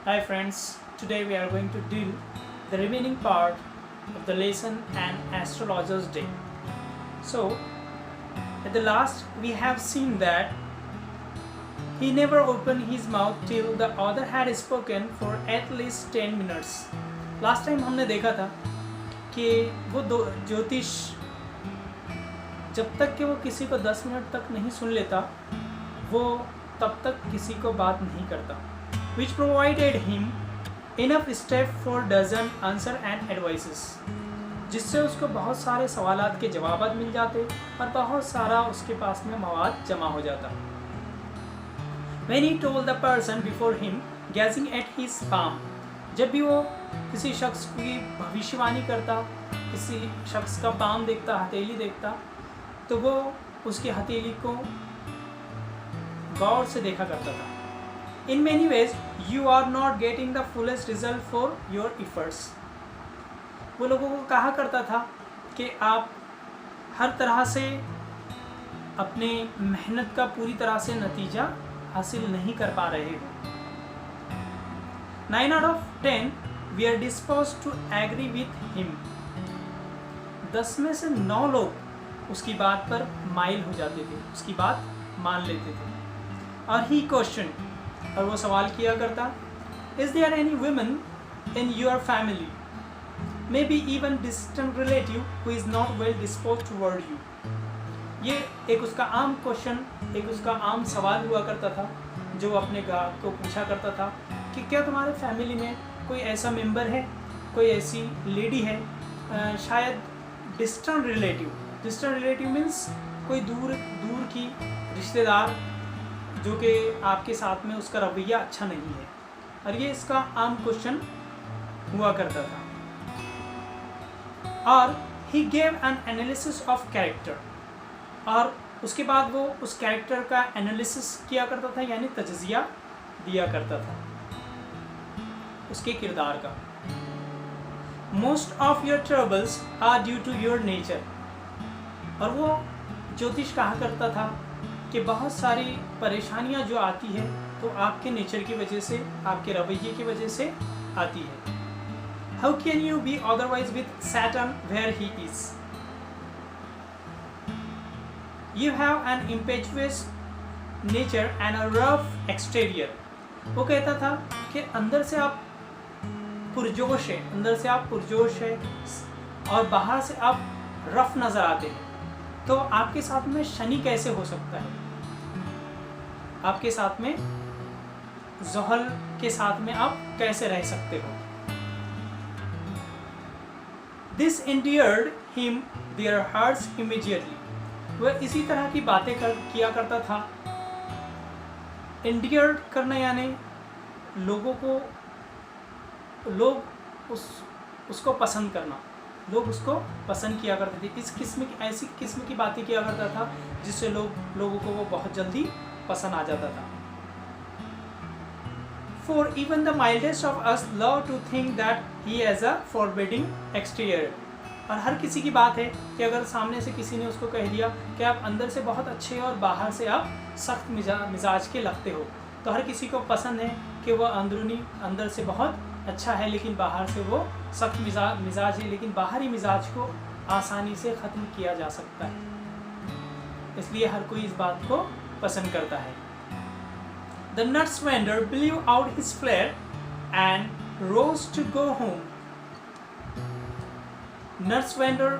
Hi friends, today we are going to deal the remaining part of the lesson and astrologer's day. So, at the last we have seen that he never opened his mouth till the author had spoken for at least 10 minutes. Last time हमने देखा था कि वो ज्योतिष जब तक कि वो किसी को 10 मिनट तक नहीं सुन लेता वो तब तक किसी को बात नहीं करता, which provided him enough step for dozen answer and advices, जिससे उसको बहुत सारे सवालात के जवाब मिल जाते और बहुत सारा उसके पास में मवाद जमा हो जाता. When he told the person before him, gazing at his palm, जब भी वो किसी शख्स की भविष्यवाणी करता, किसी शख्स का पाम देखता, हथेली देखता, तो वो उसकी हथेली को गौर से देखा करता था. In many ways, you are not getting the fullest result for your efforts. वो लोगों को कहा करता था कि आप हर तरह से अपने मेहनत का पूरी तरह से नतीजा हासिल नहीं कर पा रहे हो. 9 out of 10 we are disposed to agree with him. 10 में से 9 लोग उसकी बात पर माइल हो जाते थे, उसकी बात मान लेते थे. और he questioned, और वो सवाल किया करता, Is there any woman in your family, maybe even distant relative, who is not well disposed toward you? ये एक उसका आम क्वेश्चन, एक उसका आम सवाल हुआ करता था जो अपने ग्राहक को पूछा करता था कि क्या तुम्हारे फैमिली में कोई ऐसा मेंबर है, कोई ऐसी लेडी है, शायद डिस्टेंट रिलेटिव मीन्स कोई दूर की रिश्तेदार जो कि आपके साथ में उसका रवैया अच्छा नहीं है. और ये इसका आम क्वेश्चन हुआ करता था. और he gave an analysis of character, और उसके बाद वो उस कैरेक्टर का एनालिसिस किया करता था, यानी तजज़िया दिया करता था उसके किरदार का. Most of your troubles are due to your nature, और वो ज्योतिष कहा करता था कि बहुत सारी परेशानियां जो आती है तो आपके नेचर की वजह से, आपके रवैये की वजह से आती है. How can you be otherwise with Saturn where he is? You have an impetuous nature and a rough exterior. वो कहता था कि अंदर से आप पुरजोश है, और बाहर से आप रफ नज़र आते हैं. तो आपके साथ में शनि कैसे हो सकता है? आपके साथ में ज़ोहल के साथ में आप कैसे रह सकते हो? This endeared him their hearts immediately. वह इसी तरह की बातें किया करता था. इंडियर्ड करना यानी उसको पसंद करना, लोग उसको पसंद किया करते थे. ऐसी किस्म की बातें किया करता था जिससे लोगों को वो बहुत जल्दी पसंद आ जाता था. For even the mildest of us love to think that he has a forbidding exterior. और हर किसी की बात है कि अगर सामने से किसी ने उसको कह दिया कि आप अंदर से बहुत अच्छे और बाहर से आप सख्त मिजाज के लगते हो, तो हर किसी को पसंद है कि वह अंदर से बहुत अच्छा है लेकिन बाहर से वो सख्त मिजाज है, लेकिन बाहरी मिजाज को आसानी से ख़त्म किया जा सकता है. इसलिए हर कोई इस बात को पसंद करता है. The nuts vendor blew out his flare and rose to go home. Nuts vendor,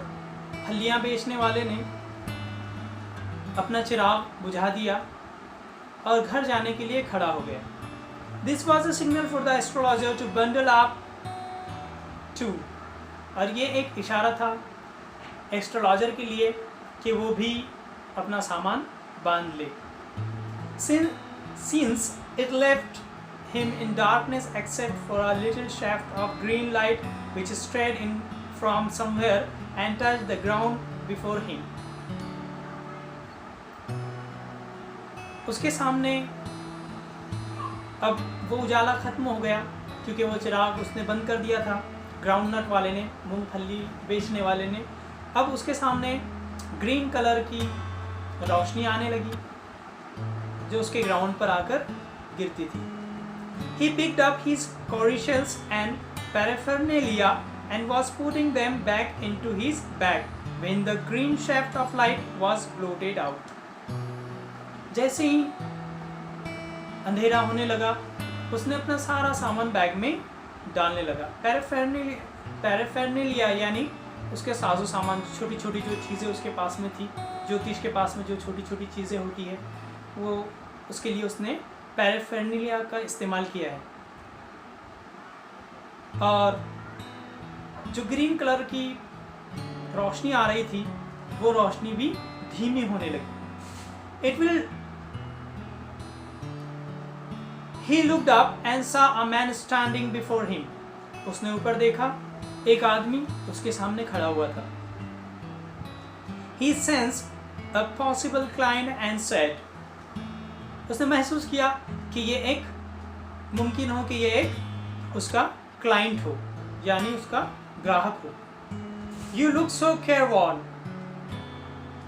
फलियाँ बेचने वाले ने अपना चिराग बुझा दिया और घर जाने के लिए खड़ा हो गया. This was a signal for the astrologer to bundle up to, और ये एक इशारा था एस्ट्रोलॉजर के लिए कि वो भी अपना सामान बांध ले. Since it left him in darkness except for a little shaft of green light which strayed in from somewhere and touched the ground before him. उसके सामने अब वो उजाला ख़त्म हो गया क्योंकि वो चिराग उसने बंद कर दिया था. ग्राउंड नट वाले ने, मूंगफली बेचने वाले ने, अब उसके सामने ग्रीन कलर की रोशनी आने लगी जो उसके ग्राउंड पर आकर गिरती थी. He picked up his crucials and paraphernalia and was putting them back into his bag when the green shaft of light was blotted out. जैसे ही अंधेरा होने लगा, उसने अपना सारा सामान बैग में डालने लगा। पैराफेरनेलिया यानी उसके साजो सामान, छोटी छोटी जो चीज़ें उसके पास में थी, ज्योतिष के पास में जो छोटी छोटी चीज़ें होती है, वो उसके लिए उसने पैराफेरनेलिया का इस्तेमाल किया है। और जो ग्रीन कलर की रोशनी आ रही थी, वो रोशनी भी धीमी होने लगी। He looked up and saw a man standing before him. उसने ऊपर देखा, एक आदमी उसके सामने खड़ा हुआ था। He sensed a possible client and said, उसने महसूस किया कि ये एक मुमकिन हो कि ये एक उसका क्लाइंट हो, यानी उसका ग्राहक हो। You look so careworn.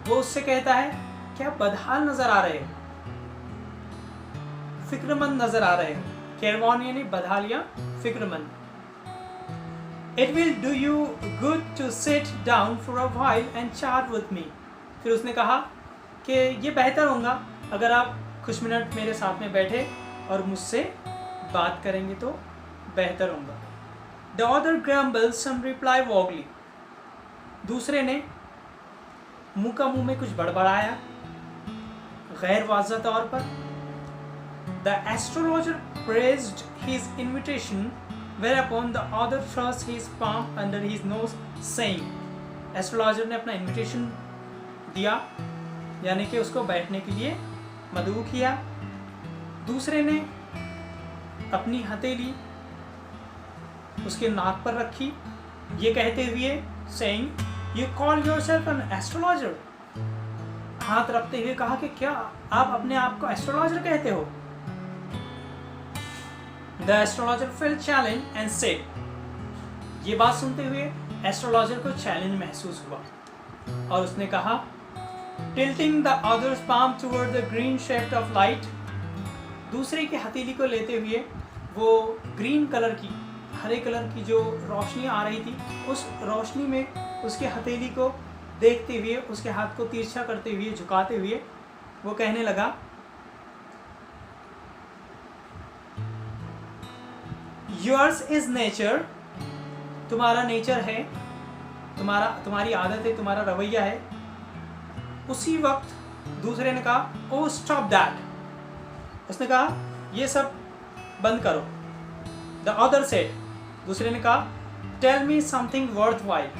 वो उससे कहता है, क्या बदहाल नजर आ रहे हैं, फिक्रमंद नजर आ रहे हैं। केयरवॉन यानी बदहाल या फिक्रमंद। It will do you good to sit down for a while and chat with me. फिर उसने कहा कि ये बेहतर होगा अगर आप कुछ मिनट मेरे साथ में बैठे और मुझसे बात करेंगे तो बेहतर होगा। The other grumbled some reply vaguely. दूसरे ने मुंह का मुंह में कुछ बड़बड़ाया गैर वाज़ह तौर पर। The astrologer praised his invitation, whereupon the other thrust his palm under his nose, saying, astrologer ने अपना इन्विटेशन दिया, यानी कि उसको बैठने के लिए मदऊ किया। दूसरे ने अपनी हथेली उसके नाक पर रखी, ये कहते हुए saying, You call yourself an astrologer? हाथ रखते हुए कहा कि क्या आप अपने आप को एस्ट्रोलॉजर कहते हो? The astrologer felt challenged and said, ये बात सुनते हुए एस्ट्रोलॉजर को चैलेंज महसूस हुआ और उसने कहा, tilting the other's palm toward the green shaft of light, दूसरे की हथेली को लेते हुए वो ग्रीन कलर की, हरे कलर की जो रोशनी आ रही थी, उस रोशनी में उसके हथेली को देखते हुए, उसके हाथ को तिरछा करते हुए, झुकाते हुए वो कहने लगा, Yours is nature, तुम्हारा नेचर है, तुम्हारी आदत है, तुम्हारा रवैया है। उसी वक्त दूसरे ने कहा, Oh stop that, उसने कहा ये सब बंद करो। The other said, दूसरे ने कहा, Tell me something worthwhile,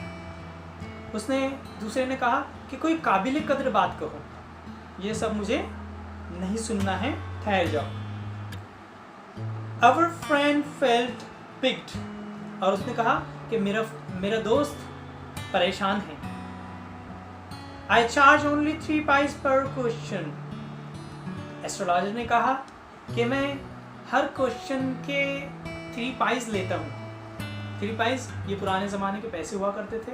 दूसरे ने कहा कि कोई काबिल कदर बात कहो, ये सब मुझे नहीं सुनना है, ठहर जाओ। Our friend felt piqued, और उसने कहा कि मेरा दोस्त परेशान है। I charge only 3 pice per question, astrologer ने कहा कि मैं हर क्वेश्चन के 3 पाइस लेता हूँ। 3 पाइस ये पुराने ज़माने के पैसे हुआ करते थे,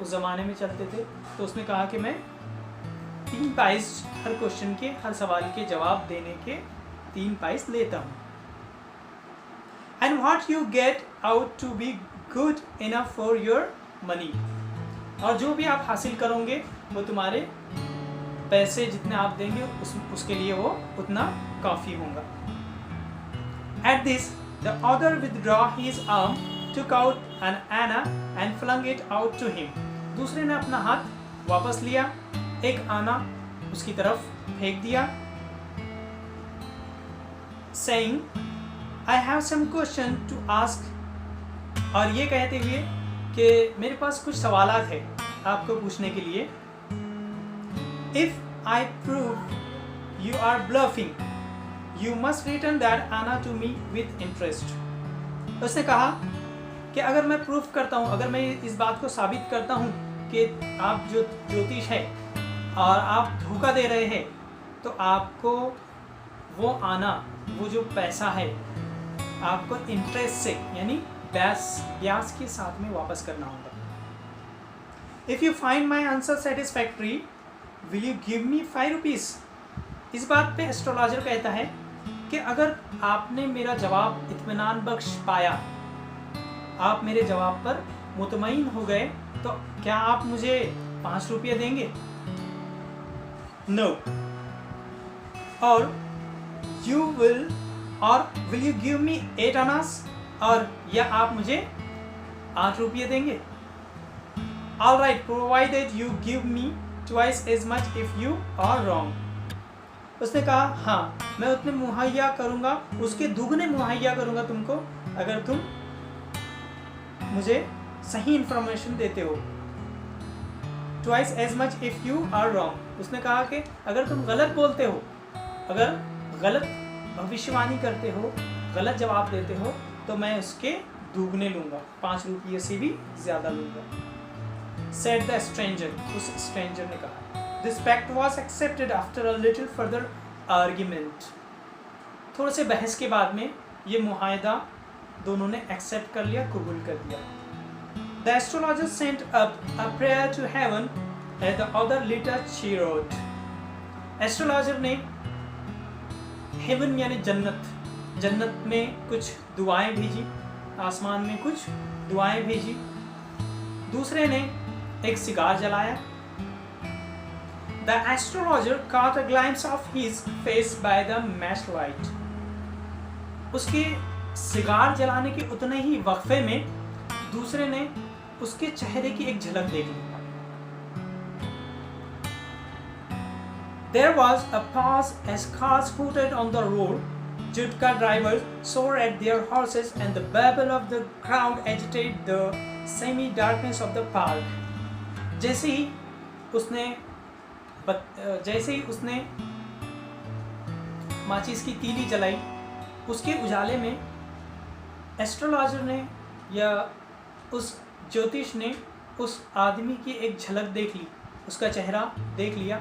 उस ज़माने में चलते थे। तो उसने कहा कि मैं 3 पाइस हर क्वेश्चन के, हर सवाल के जवाब देने के 3 पाइस लेता हूँ। And what you get out to be good enough for your money, और जो भी आप हासिल करोगे वो तुम्हारे पैसे जितने आप देंगे उसके लिए वो उतना काफ़ी होगा। At this, the other withdrew his arm, took out an anna and flung it out to him. दूसरे ने अपना हाथ वापस लिया, एक आना उसकी तरफ फेंक दिया, saying, I have some question to ask, और ये कहते हुए कि मेरे पास कुछ सवालात है आपको पूछने के लिए। If I prove you are bluffing, you must return that anna to me with interest. उसने कहा कि अगर मैं प्रूफ करता हूँ, अगर मैं इस बात को साबित करता हूँ कि आप जो ज्योतिष है और आप धोखा दे रहे हैं, तो आपको वो आना, वो जो पैसा है, आपको इंटरेस्ट से यानी ब्याज के साथ में वापस करना होगा। If you find my answer satisfactory, will you give me 5 rupees? इस बात पे एस्ट्रोलॉजर कहता है कि अगर आपने मेरा जवाब इत्मीनान बख्श पाया, आप मेरे जवाब पर मुतमईन हो गए, तो क्या आप मुझे 5 रुपये देंगे? नो। और you will you give me 8 annas, और या आप मुझे 8 रुपये देंगे? All right, provided you give me twice as much if you are wrong. उसने कहा हाँ, मैं उतने मुहैया करूंगा, उसके दुगने मुहैया करूंगा तुमको, अगर तुम मुझे सही इंफॉर्मेशन देते हो। Twice as much if you are wrong. उसने कहा कि अगर तुम गलत बोलते हो, अगर गलत भविष्यवाणी करते हो, गलत जवाब देते हो, तो मैं उसके दुगने लूंगा, 5 रुपये से भी ज्यादा लूंगा। Said the stranger, उस स्ट्रेंजर ने कहा। This pact was accepted after a little further argument. थोड़े से बहस के बाद में ये मुआहदा दोनों ने एक्सेप्ट कर लिया, कबूल कर दिया। The astrologer sent up a prayer to heaven and the other lit a chariot. Astrologer ने हेवन यानी जन्नत में कुछ दुआएं भेजी, आसमान में कुछ दुआएं भेजी। दूसरे ने एक सिगार जलाया। The astrologer caught a glimpse of his face by the matchlight. उसके सिगार जलाने के उतने ही वक्फे में दूसरे ने उसके चेहरे की एक झलक देख ली। There was a pause as cars hooted on the road. Jutka drivers soared at their horses, and the babble of the crowd agitated the semi-darkness of the park. जैसे ही उसने माचिस की तीली जलाई, उसके उजाले में एस्ट्रोलॉजर ने या उस ज्योतिष ने उस आदमी की एक झलक देख ली, उसका चेहरा देख लिया।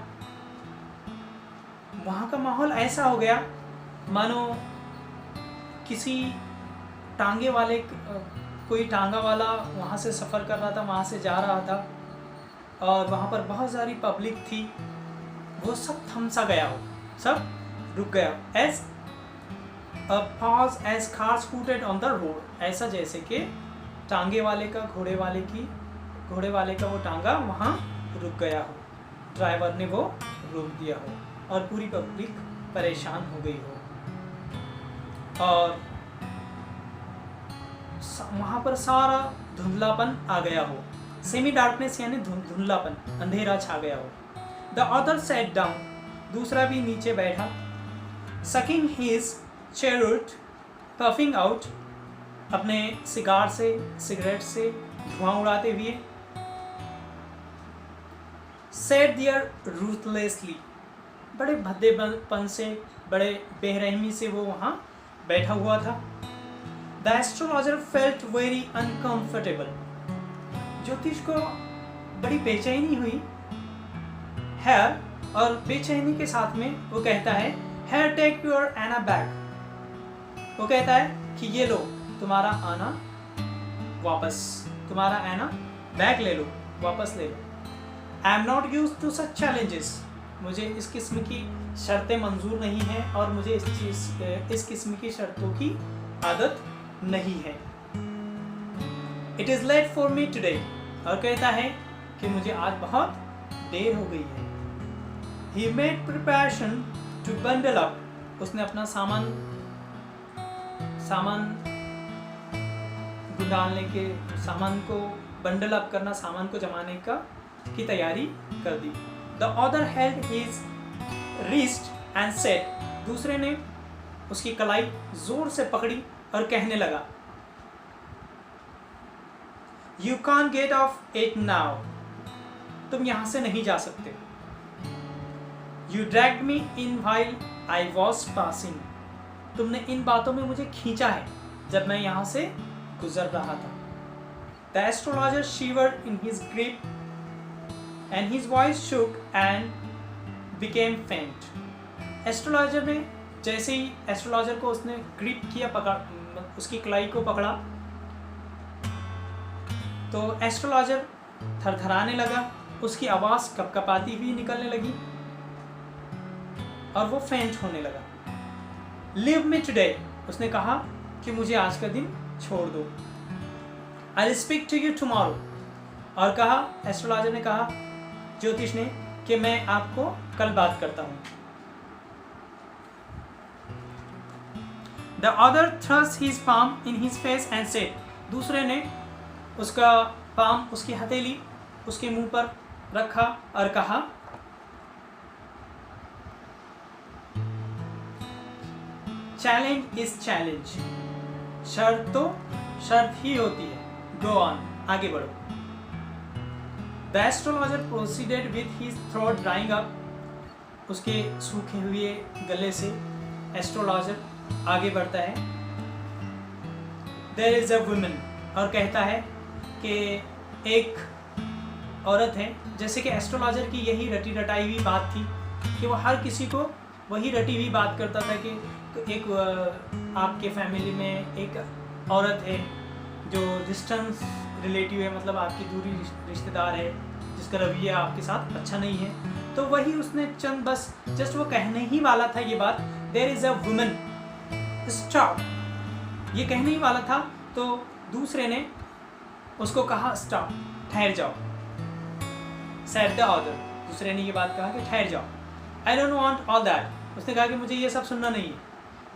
वहाँ का माहौल ऐसा हो गया मानो किसी टांगे वाले, कोई टांगा वाला वहाँ से सफ़र कर रहा था, वहाँ से जा रहा था, और वहाँ पर बहुत सारी पब्लिक थी, वो सब थम सा गया हो, सब रुक गया। As a pause as cars hooted on the road, ऐसा जैसे कि टांगे वाले का घोड़े वाले का वो टांगा वहाँ रुक गया हो, ड्राइवर ने वो रोक दिया हो और पूरी पब्लिक परेशान हो गई हो, और वहाँ पर सारा धुंधलापन आ गया हो। सेमी डार्कनेस यानी धुंधलापन, अंधेरा छा गया हो। द अदर सैट डाउन, दूसरा भी नीचे बैठा। सकिंग हिज चेरुट, पफिंग आउट, अपने सिगरेट से धुआं उड़ाते हुए। सेट दियर रूथलेसली, बड़े भद्देपन से, बड़े बेरहमी से वो वहाँ बैठा हुआ था। The astrologer felt very uncomfortable, ज्योतिष को बड़ी बेचैनी हुई है, और बेचैनी के साथ में वो कहता है हेयर टेक योर आना बैक। वो कहता है कि ये लो तुम्हारा आना वापस, तुम्हारा आना बैक ले लो, वापस ले लो। I am not used to such challenges, मुझे इस किस्म की शर्तें मंजूर नहीं हैं, और मुझे इस किस्म की शर्तों की आदत नहीं है। It is late for me today, और कहता है कि मुझे आज बहुत देर हो गई है। He made preparation to bundle up, उसने अपना सामान डालने के, सामान को बंडल अप करना, सामान को जमाने की तैयारी कर दी। The other held his wrist and said, दूसरे ने उसकी कलाई जोर से पकड़ी और कहने लगा you can't get of it now, तुम यहां से नहीं जा सकते। You dragged me in while I was passing, तुमने इन बातों में मुझे खींचा है जब मैं यहां से गुजर रहा था। The astrologer shivered in his grip and his voice shook and became faint. Astrologer ने जैसे ही एस्ट्रोलॉजर को उसने ग्रिप किया, उसकी कलाई को पकड़ा, तो एस्ट्रोलॉजर थरथराने लगा, उसकी आवाज़ कपकपाती हुई निकलने लगी और वो फेंट होने लगा। लीव मी टुडे, उसने कहा कि मुझे आज का दिन छोड़ दो। I speak to you tomorrow, और कहा, एस्ट्रोलॉजर ने कहा, ज्योतिष ने, कि मैं आपको कल बात करता हूँ। The other thrust his palm in his face and said, दूसरे ने उसका पाम, उसकी हथेली उसके मुंह पर रखा और कहा, चैलेंज इज चैलेंज, शर्त तो शर्त ही होती है, गो ऑन, आगे बढ़ो। The astrologer proceeded with his throat drying up, उसके सूखे हुए गले से एस्ट्रोलॉजर आगे बढ़ता है। देयर इज अ वुमन, और कहता है कि एक औरत है, जैसे कि एस्ट्रोलॉजर की यही रटी रटाई हुई बात थी कि वो हर किसी को वही रटी हुई बात करता था कि एक आपके फैमिली में एक औरत है जो डिस्टेंस रिलेटिव है, मतलब आपकी दूरी रिश्तेदार है, जिसका रवैया आपके साथ अच्छा नहीं है। तो वही उसने चंद बस जस्ट वो कहने ही वाला था ये बात, there is a woman, stop, ये कहने ही वाला था। तो दूसरे ने उसको कहा, स्टॉप, ठहर जाओ। सेड द अदर, दूसरे ने ये बात कहा कि ठहर जाओ। I don't want all that, उसने कहा कि मुझे ये सब सुनना नहीं है।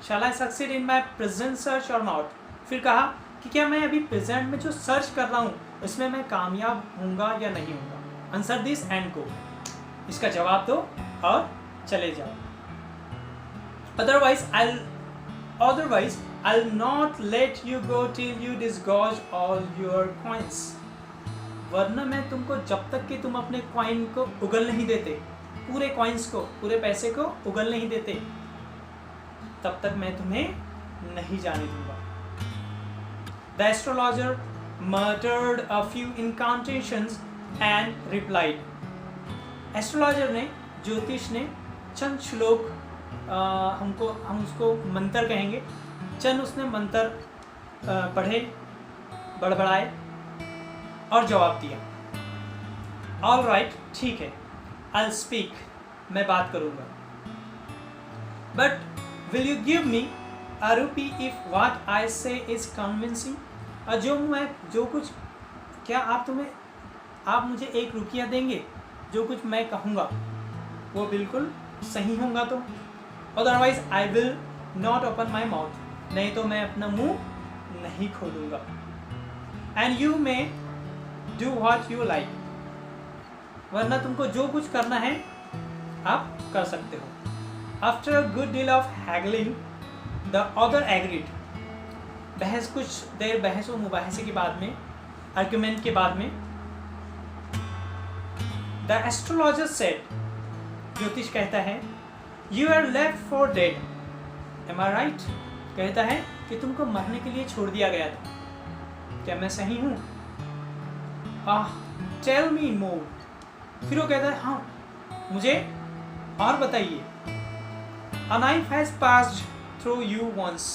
Shall I succeed in my present search or not, फिर कहा कि क्या मैं अभी प्रेजेंट में जो सर्च कर रहा हूँ उसमें मैं कामयाब होऊंगा या नहीं होऊंगा। आंसर दिस एंड गो, इसका जवाब दो और चले जाओ। Otherwise I'll not let you go till you disgorge all your coins, वरना मैं तुमको जब तक कि तुम अपने कॉइन को उगल नहीं देते, पूरे कॉइन्स को, पूरे पैसे को उगल नहीं देते, तब तक मैं तुम्हें नहीं जाने दूंगा। The astrologer muttered a few incantations and replied, astrologer ने, ज्योतिष ने चंद श्लोक, हम उसको मंत्र कहेंगे, चंद उसने मंत्र पढ़े, बड़बड़ाए और जवाब दिया। ऑल राइट, ठीक है, आई स्पीक, मैं बात करूँगा, but will you give me a rupee if what I से इज कन्विंसिंग, और जो कुछ, क्या आप मुझे 1 रुपया देंगे, जो कुछ मैं कहूँगा वो बिल्कुल सही होगा तो। Otherwise I will not open my mouth, नहीं तो मैं अपना मुंह नहीं खोलूँगा। And you may do what you like, वरना तुमको जो कुछ करना है आप कर सकते हो। After a good deal of haggling the other agreed, कुछ देर बहस और मुबाहसे के बाद में, आर्ग्यूमेंट के बाद में, द एस्ट्रोलॉजर सेड, ज्योतिष कहता है, you are left for dead, am I right, कहता है कि तुमको मरने के लिए छोड़ दिया गया था, क्या मैं सही हूँ? टेल मी मोर, फिर वो कहता है, हाँ मुझे और बताइए। A knife has passed through you once,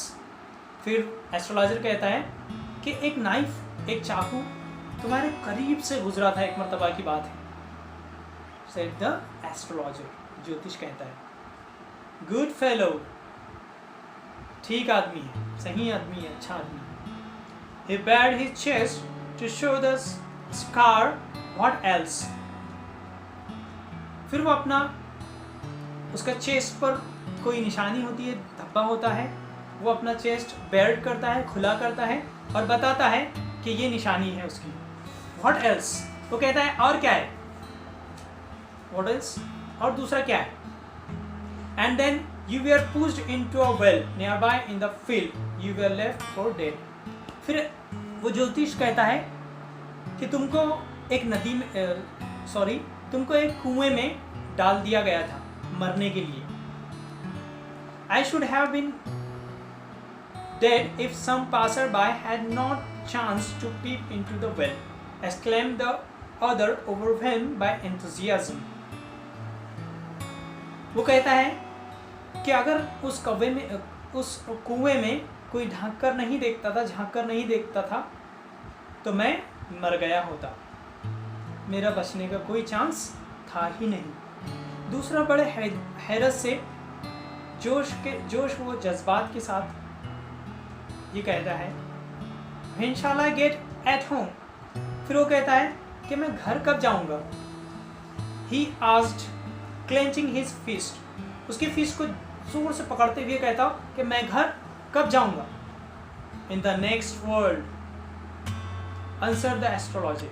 फिर एस्ट्रोलॉजर कहता है कि एक नाइफ, एक चाकू तुम्हारे करीब से गुजरा था, एक मर्तबा की बात है। सेड द एस्ट्रोलॉजर, ज्योतिष कहता है, गुड फेलो, ठीक आदमी है, सही आदमी है, अच्छा आदमी है। He bared his chest to show the scar, what else? फिर वो अपना, उसका चेस्ट पर कोई निशानी होती है, धब्बा होता है, वो अपना चेस्ट बेयर करता है, खुला करता है और बताता है कि ये निशानी है उसकी। What else? वो कहता है और क्या है? What else? और दूसरा क्या है? And then you were pushed into a well nearby in the field. You were left for dead. फिर वो ज्योतिष कहता है कि तुमको एक नदी में, तुमको एक कुएं में डाल दिया गया था मरने के लिए। I should have been dead if some passerby had not chanced to peep into the well, exclaimed the other, overwhelmed by enthusiasm. वो कहता है कि अगर उस कुएं में कोई झांक कर नहीं देखता था तो मैं मर गया होता, मेरा बचने का कोई चांस था ही नहीं। दूसरा बड़े हैरत से जोश वो जज्बात के साथ ये कहता है, When shall I get at home? फिर वो कहता है कि मैं घर कब जाऊंगा। He asked, clenching his fist. उसकी फिस्ट को जोर से पकड़ते हुए कहता कि मैं घर कब जाऊंगा। In the next world, answered the astrologer.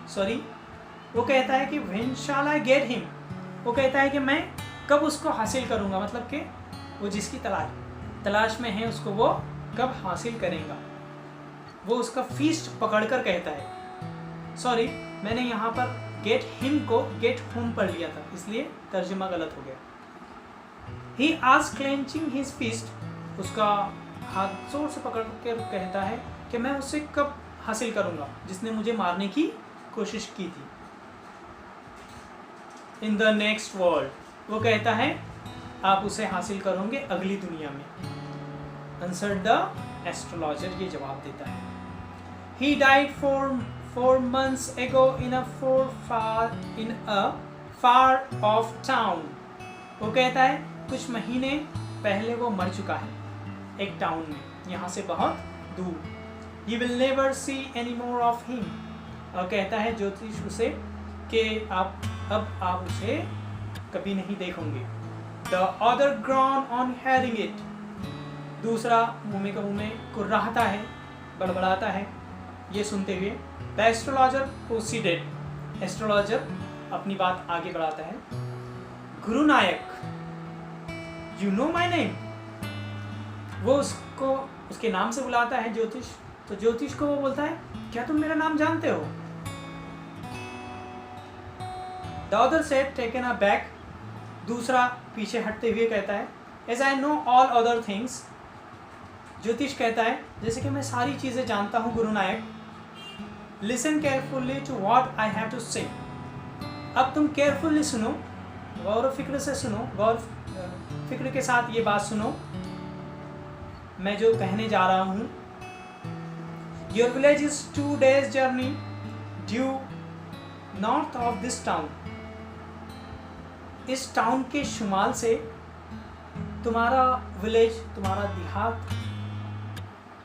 Sorry, वो कहता है कि when shall I get him? वो कहता है कि मैं कब उसको हासिल करूंगा, मतलब कि वो जिसकी तलाश में है उसको वो कब हासिल करेगा। वो उसका फीस्ट पकड़कर कहता है। सॉरी, मैंने यहाँ पर गेट हिम को गेट होम पढ़ लिया था, इसलिए तर्जुमा गलत हो गया। ही आज क्लेंचिंग हिज फिस्ट, उसका हाथ जोर से पकड़ कर कहता है कि मैं उसे कब हासिल करूंगा जिसने मुझे मारने की कोशिश की थी। इन द नेक्स्ट वर्ल्ड, वो कहता है आप उसे हासिल करोगे अगली दुनिया में। आंसर द एस्ट्रोलॉजर, ये जवाब देता है। He died four months ago in a far off town. वो कहता है कुछ महीने पहले वो मर चुका है एक टाउन में, यहाँ से बहुत दूर। You will never see any more of him. और कहता है ज्योतिष उसे कि अब आप उसे कभी नहीं देखोगे। The other groaned on hearing it. दूसरा मुंह में कुर्राहता है, बड़बड़ाता है ये सुनते हुए। The astrologer proceeded. एस्ट्रोलॉजर अपनी बात आगे बढ़ाता है। गुरु नायक, you know my name. वो उसको उसके नाम से बुलाता है ज्योतिष। तो ज्योतिष को वो बोलता है क्या तुम मेरा नाम जानते हो? The other said, taken aback. दूसरा पीछे हटते हुए कहता है, as I know all other things. ज्योतिष कहता है जैसे कि मैं सारी चीजें जानता हूँ गुरु नायक। Listen carefully to what I have to say. अब तुम केयरफुली सुनो, गौर फिक्र से सुनो, गौर फिक्र के साथ ये बात सुनो मैं जो कहने जा रहा हूँ। Your village is 2 days journey due north of this town. इस टाउन के शुमाल से तुम्हारा विलेज, तुम्हारा देहात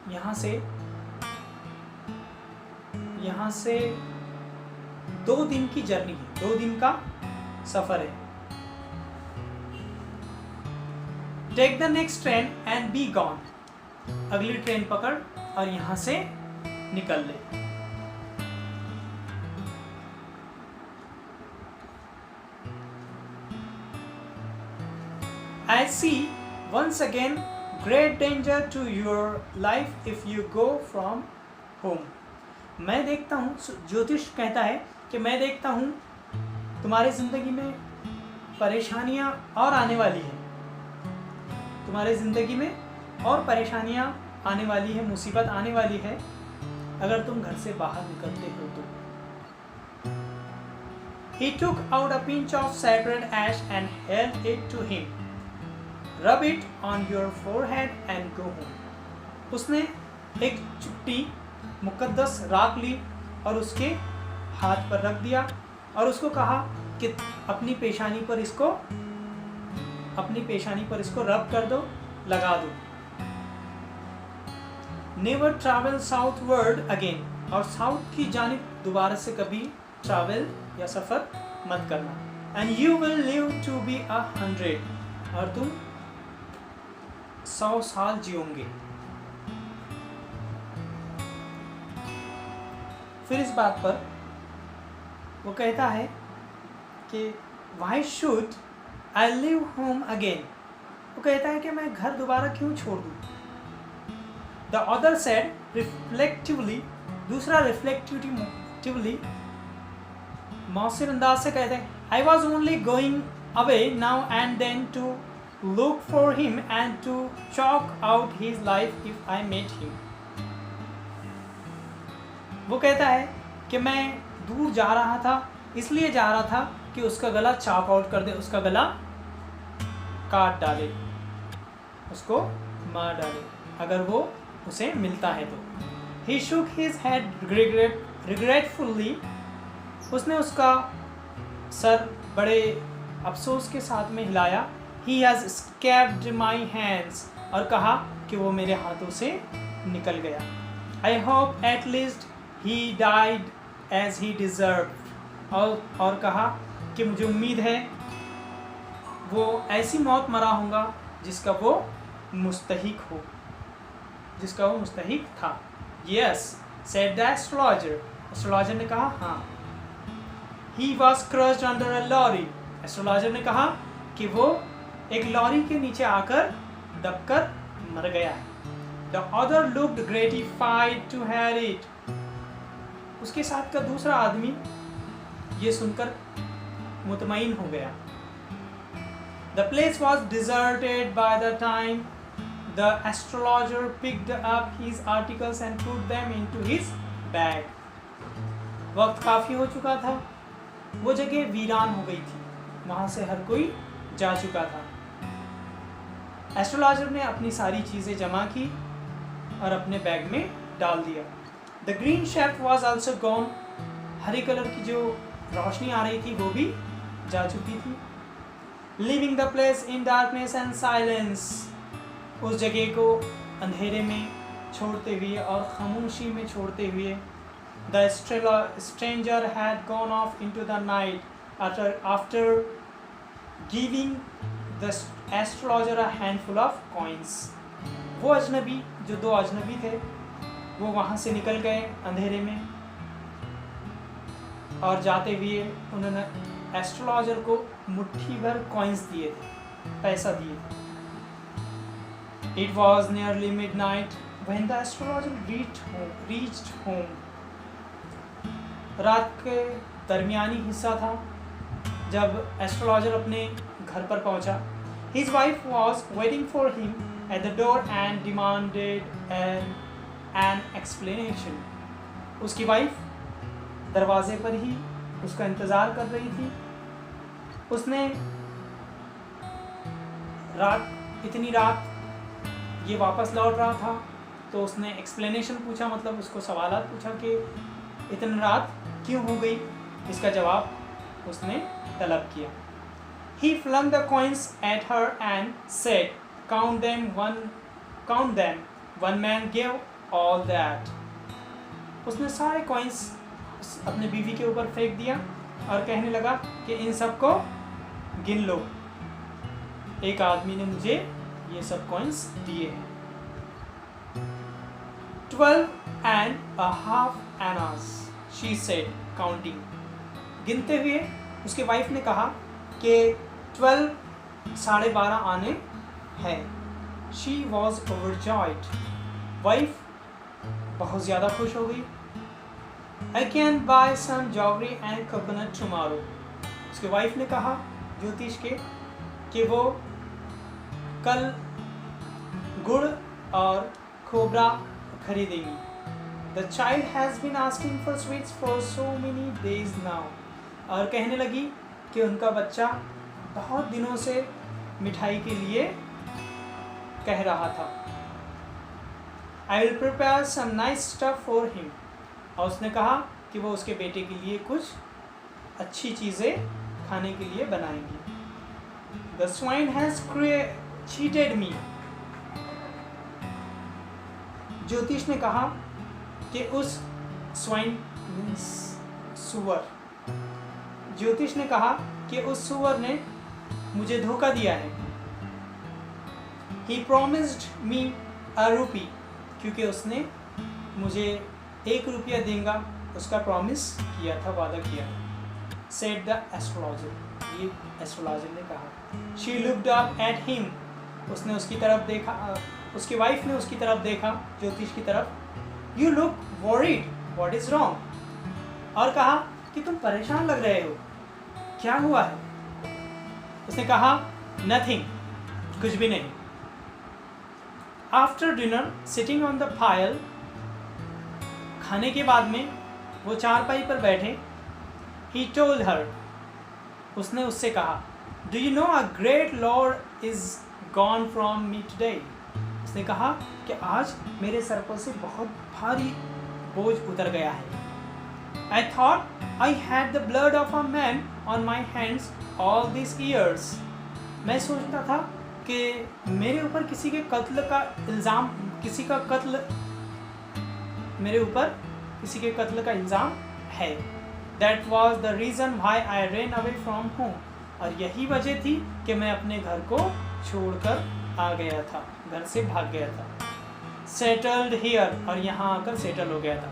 यहाँ से 2 दिन की जर्नी है, 2 दिन का सफर है। Take the next train and be gone. अगली ट्रेन पकड़ और यहां से निकल ले. I see once again great danger to your life if you go from home. मैं देखता हूँ, ज्योतिष कहता है कि मैं देखता हूँ तुम्हारी ज़िंदगी में परेशानियाँ और आने वाली हैं, तुम्हारे ज़िंदगी में और परेशानियाँ आने वाली है, मुसीबत आने वाली है अगर तुम घर से बाहर निकलते हो तो. He took out a pinch of sacred ash and held it to him. Rub it on your forehead and go home. उसने एक चुट्टी मुकद्दस राख ली और उसके हाथ पर रख दिया और उसको कहा कि अपनी पेशानी पर इसको रब कर दो, लगा दो. Never travel southward again. और साउथ की जानिब दोबारा से कभी ट्रैवल या सफर मत करना. And you will live to be 100. और तुम 100 साल जियोगे. फिर इस बात पर वो कहता है कि Why should I leave home again? वो कहता है कि मैं घर दोबारा क्यों छोड़ दूँ. The other said reflectively, दूसरा reflectively मौसिर अंदाज से कहते हैं I was only going away now and then to look for him and to chalk out his life if I met him. वो कहता है कि मैं दूर जा रहा था, इसलिए जा रहा था कि उसका गला चॉक आउट कर दे, उसका गला काट डाले, उसको मार डाले अगर वो उसे मिलता है तो. He shook his head regretfully. उसने उसका सर बड़े अफसोस के साथ में हिलाया. He has escaped my hands. और कहा कि वो मेरे हाथों से निकल गया. I hope at least he died as he deserved. और कहा कि मुझे उम्मीद है वो ऐसी मौत मरा होगा जिसका वो मुस्तहिक हो, जिसका वो मुस्तहिक था. Yes, said the astrologer. Astrologer ने कहा हाँ. He was crushed under a lorry. Astrologer ने कहा कि वो एक लॉरी के नीचे आकर दबकर मर गया है. The other looked gratified to hear it. उसके साथ का दूसरा आदमी ये सुनकर मुतमईन हो गया. The place was deserted by the time the astrologer picked up his articles and put them into his bag. वक्त काफ़ी हो चुका था, वो जगह वीरान हो गई थी, वहाँ से हर कोई जा चुका था. एस्ट्रोलॉजर ने अपनी सारी चीज़ें जमा की और अपने बैग में डाल दिया. The green shaft was also gone. Hare colour की जो रोशनी आ रही थी वो भी जा चुकी थी. Leaving the place in darkness and silence. उस जगह को अंधेरे में छोड़ते हुए और खामोशी में छोड़ते हुए the stranger had gone off into the night after giving the astrologer a handful of coins. वो अजनबी, जो दो अजनबी थे, वो वहाँ से निकल गए अंधेरे में और जाते हुए उन्होंने एस्ट्रोलॉजर को मुट्ठी भर कॉइन्स दिए थे, पैसा दिए थे. It was nearly midnight when the astrologer reached home. रात के दरमियानी हिस्सा था जब एस्ट्रोलॉजर अपने घर पर पहुंचा. His wife was waiting for him at the door and demanded an explanation. उसकी वाइफ दरवाजे पर ही उसका इंतज़ार कर रही थी. उसने इतनी रात ये वापस लौट रहा था तो उसने एक्सप्लेनेशन पूछा, मतलब उसको सवालात पूछा कि इतनी रात क्यों हो गई. इसका जवाब उसने तलब किया. He flung the coins at her and said, count them. One man gave all that. उसने सारे कॉइन्स अपने बीवी के ऊपर फेंक दिया और कहने लगा कि इन सब को गिन लो. एक आदमी ने मुझे ये सब कॉइन्स दिए हैं. 12.5 annas, she said, counting. गिनते हुए उसके वाइफ ने कहा कि 12.5 आने हैं. She was overjoyed. वाइफ बहुत ज़्यादा खुश हो गई. I can buy some jaggery and coconut tomorrow. उसके वाइफ ने कहा ज्योतिष के कि वो कल गुड़ और खोबरा खरीदेंगी. The child has been asking for sweets for so many days now. और कहने लगी कि उनका बच्चा बहुत दिनों से मिठाई के लिए कह रहा था. I will prepare some nice stuff for him. और उसने कहा कि वो उसके बेटे के लिए कुछ अच्छी चीज़ें खाने के लिए बनाएंगी. The swine has cheated me. ज्योतिष ने कहा कि उस स्वाइन सुअर, ज्योतिष ने कहा कि उस सुअर ने मुझे धोखा दिया है. He promised me a rupee. क्योंकि उसने मुझे 1 रुपया देगा उसका प्रॉमिस किया था, वादा किया. Said the astrologer. ये एस्ट्रोलॉजर ने कहा. She looked up at him. उसने उसकी तरफ देखा, उसकी वाइफ ने उसकी तरफ देखा, ज्योतिष की तरफ. You look worried. What is wrong? और कहा कि तुम परेशान लग रहे हो, क्या हुआ है? उसने कहा nothing, कुछ भी नहीं. After dinner, sitting on the pile, खाने के बाद में वो चारपाई पर बैठे. He told her. उसने उससे कहा, Do you know a great load is gone from me today? उसने कहा कि आज मेरे सर पर से बहुत भारी बोझ उतर गया है. I thought I had the blood of a man on my hands all these years. मैं सोचता था कि मेरे ऊपर किसी के कत्ल का इल्ज़ाम है। That was the reason why I rain away from home, और यही वजह थी कि मैं अपने घर को छोड़कर आ गया था, घर से भाग गया था। सेटल्ड हियर, और यहाँ आकर सेटल हो गया था।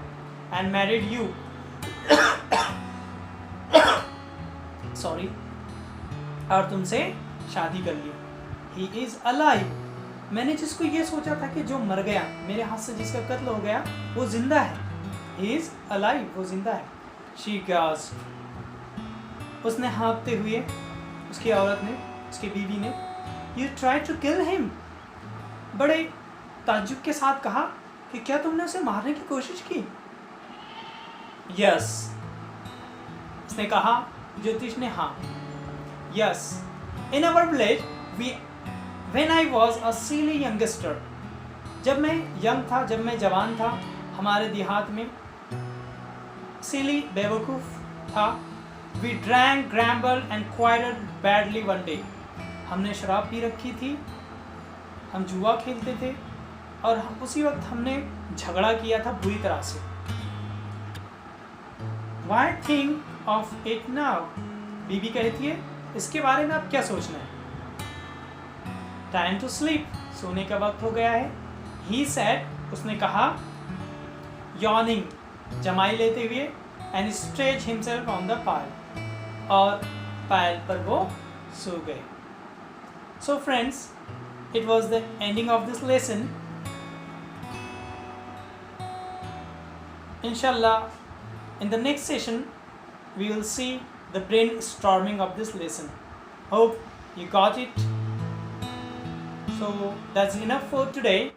एंड मैरिड यू, सॉरी, और तुमसे शादी कर ली। ही इज़ अलाइव, मैंने जिसको ये सोचा था कि जो मर गया, मेरे हाथ से जिसका कत्ल हो गया, वो जिंदा है। ही इज़ अलाइव, वो जिंदा है। शी गास्प्ड, उसने हाँफते हुए, उसकी औरत ने, उसकी बीवी ने, you try to kill him, बड़े ताज्जुब के साथ कहा कि क्या तुमने उसे मारने की कोशिश की? यस, उसने कहा, ज्योतिष ने हाँ। Yes, in our village when I was a silly youngster, जब मैं यंग था, जब मैं जवान था, हमारे देहात में सिली बेवकूफ़ था। We drank, grumbled and quieted badly one day, हमने शराब पी रखी थी, हम जुआ खेलते थे, और उसी वक्त हमने झगड़ा किया था बुरी तरह से। Why think of it now? बीबी कहती है, इसके बारे में आप क्या सोचना है? Time to sleep, सोने का वक्त हो गया है। He said, उसने कहा, yawning, जमाई लेते हुए, and stretched himself on the pile, और पायल पर वो सो गए। So friends, it was the ending of this lesson. Inshallah, in the next session, we will see the brainstorming of this lesson. Hope you got it. So that's enough for today.